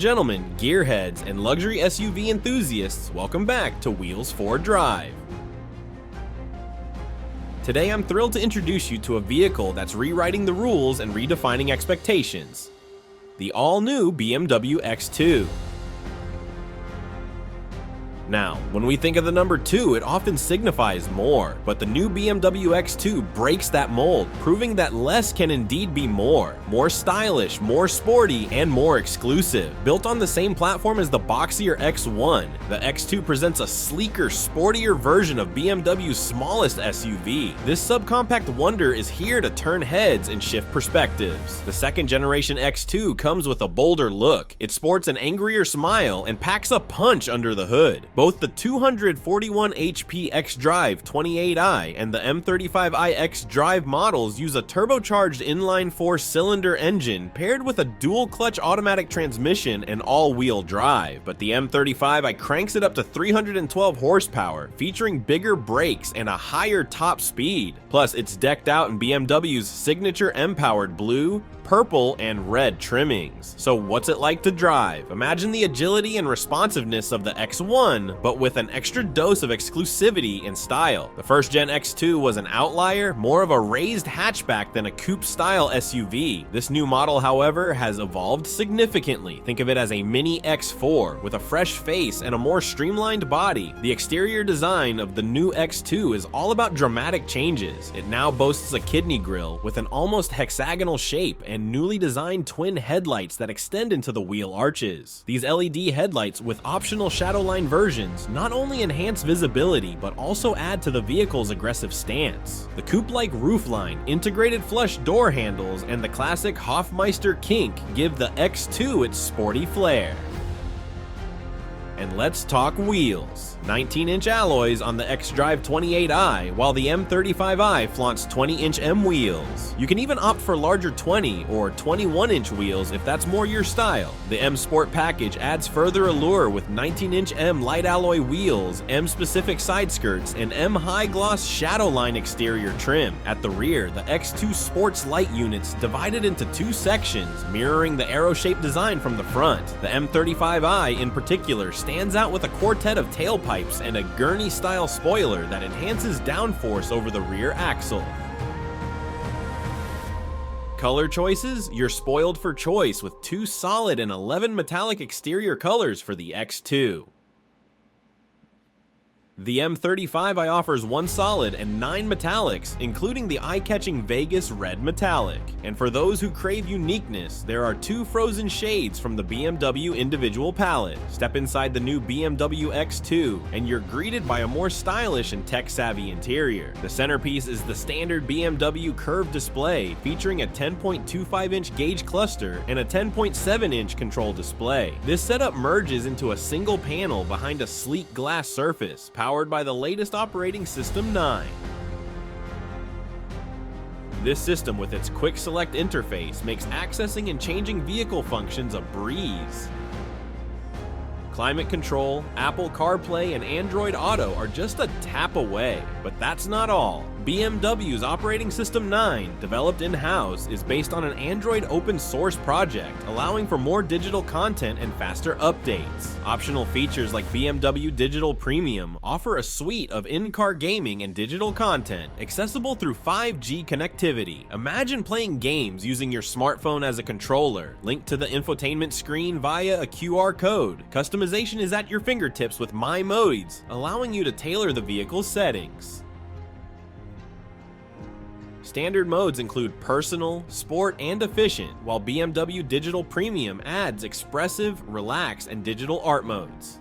and gentlemen, gearheads, and luxury SUV enthusiasts, welcome back to Wheels 4 Drive. Today I'm thrilled to introduce you to a vehicle that's rewriting the rules and redefining expectations. The all-new BMW X2. Now, when we think of the number 2, it often signifies more, but the new BMW X2 breaks that mold, proving that less can indeed be more. More stylish, more sporty, and more exclusive. Built on the same platform as the boxier X1, the X2 presents a sleeker, sportier version of BMW's smallest SUV. This subcompact wonder is here to turn heads and shift perspectives. The second generation X2 comes with a bolder look. It sports an angrier smile and packs a punch under the hood. Both the 241 HP xDrive 28i and the M35i xDrive models use a turbocharged inline 4-cylinder engine paired with a dual-clutch automatic transmission and all-wheel drive, but the M35i cranks it up to 312 horsepower, featuring bigger brakes and a higher top speed. Plus, it's decked out in BMW's signature M-powered blue, purple, and red trimmings. So what's it like to drive? Imagine the agility and responsiveness of the X1, but with an extra dose of exclusivity and style. The first gen X2 was an outlier, more of a raised hatchback than a coupe-style SUV. This new model, however, has evolved significantly. Think of it as a mini X4 with a fresh face and a more streamlined body. The exterior design of the new X2 is all about dramatic changes. It now boasts a kidney grille with an almost hexagonal shape and newly designed twin headlights that extend into the wheel arches. These LED headlights with optional shadowline versions not only enhance visibility but also add to the vehicle's aggressive stance. The coupe-like roofline, integrated flush door handles, and the classic Hofmeister kink give the X2 its sporty flair. And let's talk wheels. 19-inch alloys on the xDrive 28i, while the M35i flaunts 20-inch M wheels. You can even opt for larger 20 or 21-inch wheels if that's more your style. The M Sport package adds further allure with 19-inch M light alloy wheels, M-specific side skirts, and M high gloss shadowline exterior trim. At the rear, the X2 Sports Light units divided into two sections, mirroring the arrow-shaped design from the front. The M35i in particular stands out with a quartet of tailpipes and a gurney-style spoiler that enhances downforce over the rear axle. Color choices? You're spoiled for choice with 2 solid and 11 metallic exterior colors for the X2. The M35i offers 1 solid and 9 metallics, including the eye-catching Vegas Red Metallic. And for those who crave uniqueness, there are 2 frozen shades from the BMW individual palette. Step inside the new BMW X2, and you're greeted by a more stylish and tech-savvy interior. The centerpiece is the standard BMW curved display, featuring a 10.25-inch gauge cluster and a 10.7-inch control display. This setup merges into a single panel behind a sleek glass surface, powered by the latest operating system 9. This system with its quick select interface makes accessing and changing vehicle functions a breeze. Climate control, Apple CarPlay, and Android Auto are just a tap away. But that's not all. BMW's Operating System 9, developed in-house, is based on an Android open source project, allowing for more digital content and faster updates. Optional features like BMW Digital Premium offer a suite of in-car gaming and digital content, accessible through 5G connectivity. Imagine playing games using your smartphone as a controller, linked to the infotainment screen via a QR code. Customization is at your fingertips with My Modes, allowing you to tailor the vehicle's settings. Standard modes include personal, sport, and efficient, while BMW Digital Premium adds expressive, relax, and digital art modes.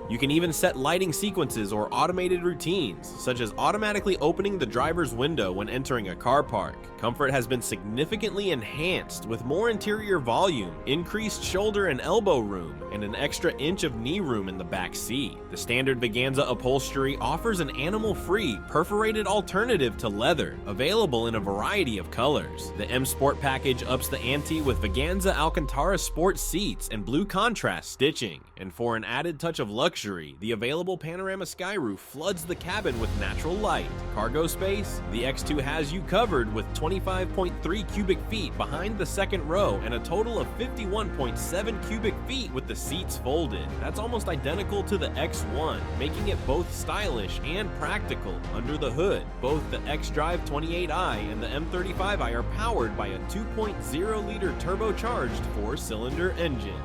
You can even set lighting sequences or automated routines, such as automatically opening the driver's window when entering a car park. Comfort has been significantly enhanced with more interior volume, increased shoulder and elbow room, and an extra inch of knee room in the back seat. The standard Veganza upholstery offers an animal-free, perforated alternative to leather, available in a variety of colors. The M Sport package ups the ante with Veganza Alcantara sport seats and blue contrast stitching, and for an added touch of luxury, luxury, the available panorama skyroof floods the cabin with natural light. Cargo space? The X2 has you covered with 25.3 cubic feet behind the second row and a total of 51.7 cubic feet with the seats folded. That's almost identical to the X1, making it both stylish and practical. Under the hood, both the xDrive 28i and the M35i are powered by a 2.0-liter turbocharged 4-cylinder engine.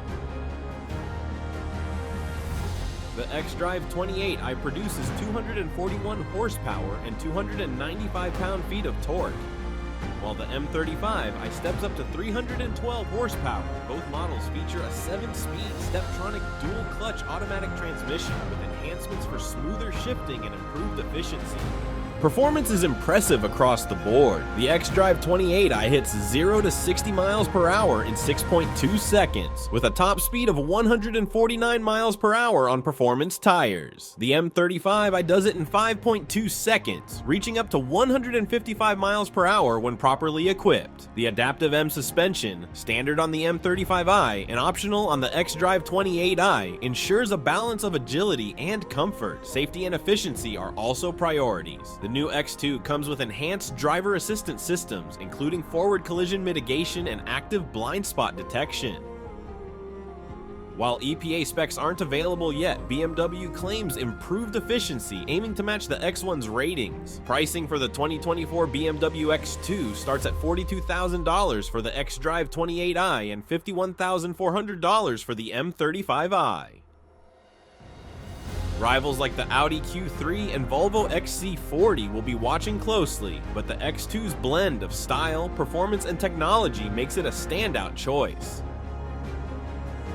The xDrive 28i produces 241 horsepower and 295 pound-feet of torque, while the M35i steps up to 312 horsepower. Both models feature a 7-speed Steptronic dual-clutch automatic transmission with enhancements for smoother shifting and improved efficiency. Performance is impressive across the board. The xDrive 28i hits 0 to 60 miles per hour in 6.2 seconds, with a top speed of 149 miles per hour on performance tires. The M35i does it in 5.2 seconds, reaching up to 155 miles per hour when properly equipped. The Adaptive M suspension, standard on the M35i and optional on the xDrive 28i, ensures a balance of agility and comfort. Safety and efficiency are also priorities. The new X2 comes with enhanced driver assistance systems, including forward collision mitigation and active blind spot detection. While EPA specs aren't available yet, BMW claims improved efficiency, aiming to match the X1's ratings. Pricing for the 2024 BMW X2 starts at $42,000 for the xDrive 28i and $51,400 for the M35i. Rivals like the Audi Q3 and Volvo XC40 will be watching closely, but the X2's blend of style, performance, and technology makes it a standout choice.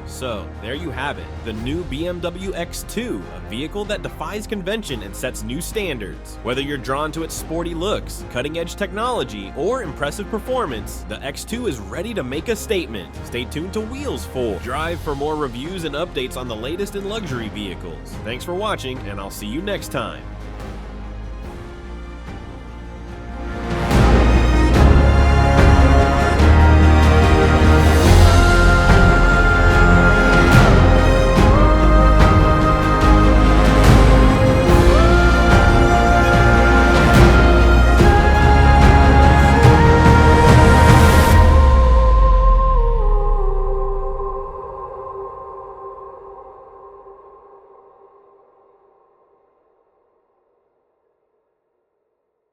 So, there you have it, the new BMW X2, a vehicle that defies convention and sets new standards. Whether you're drawn to its sporty looks, cutting-edge technology, or impressive performance, the X2 is ready to make a statement. Stay tuned to Wheels Full Drive for more reviews and updates on the latest in luxury vehicles. Thanks for watching, and I'll see you next time.